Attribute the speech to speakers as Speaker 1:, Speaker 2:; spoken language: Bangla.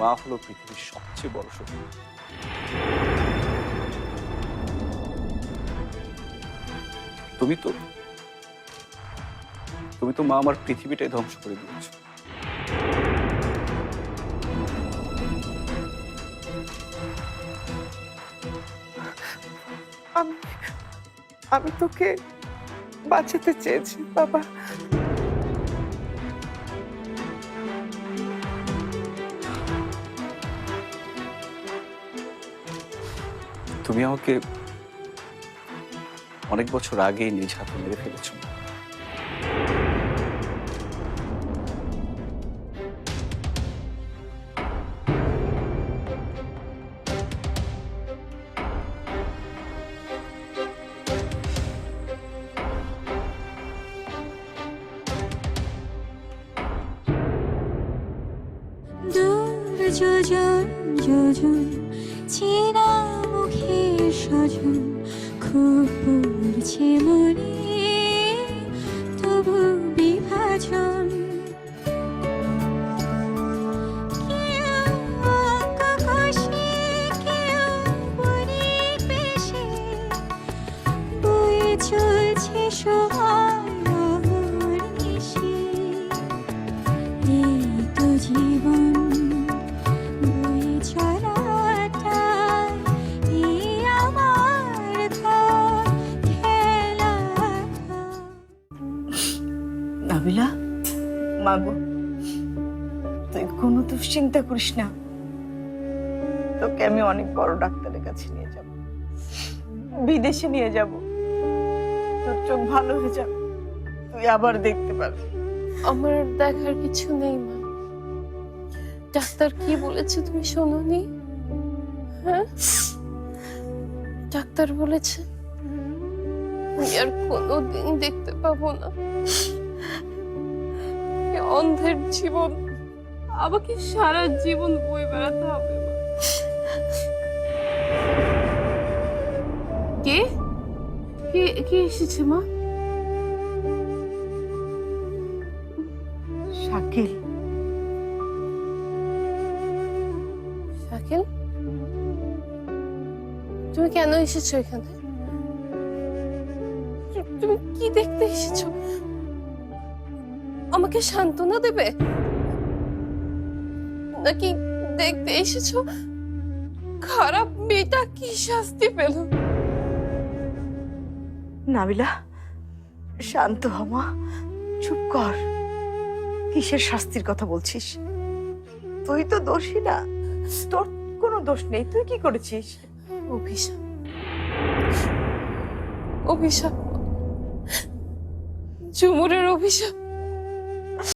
Speaker 1: মা হলো পৃথিবীর সবচেয়ে বড় শক্তি। তুমি তো মা আমার পৃথিবীটাই ধ্বংস করে দিয়েছো।
Speaker 2: আমি তোকে বাঁচাতে চেয়েছি বাবা।
Speaker 1: তুমি আমাকে অনেক বছর আগেই নিজ হাতে মেরে ফেলেছো।
Speaker 3: দূর যোজন যোজন চেনা মুখের স্বজন খুব পড়ছে মনে তবু বিভাজন কেউ আকাশে কেউ পরিবেশে বয়ে চলছে সময় অহর্নিশে। এই তো জীবন বয়ে চলাটাই এই আমার ঘর খেলা।
Speaker 2: নাবিলা, মাগো তুই কোনো দুশ্চিন্তা করিস না, তোকে আমি অনেক বড় ডাক্তারের কাছে নিয়ে যাব, বিদেশে নিয়ে যাব, তোর চোখ ভালো হয়ে যাবে, তুই আবার দেখতে পারবি।
Speaker 4: আমার আর দেখার কিছু নেই মা। ডাক্তার কি বলেছে তুমি শোনোনি? হ্যাঁ, ডাক্তার বলেছে আমি আর কোনোদিন দেখতে পাবো না। এই অন্ধের জীবন আমাকে সারা জীবন বয়ে বেড়াতে হবে মা। কে কে কে এসেছে মা?
Speaker 2: শাকিল,
Speaker 4: শাকিল, তুমি কেন এসেছো এখানে? তুমি কি দেখতে এসেছো? আমাকে সান্ত্বনা দেবে নাকি দেখতে এসেছো খারাপ মেয়েটা কি শাস্তি পেল?
Speaker 2: নাবিলা শান্ত হ মা, চুপ কর। কিসের শাস্তির কথা বলছিস? তুই তো দোষী না, তোর কোনো দোষ নেই। তুই কি করেছিস?
Speaker 4: অভিশাপ, অভিশাপ, ঝুমুরের অভিশাপ।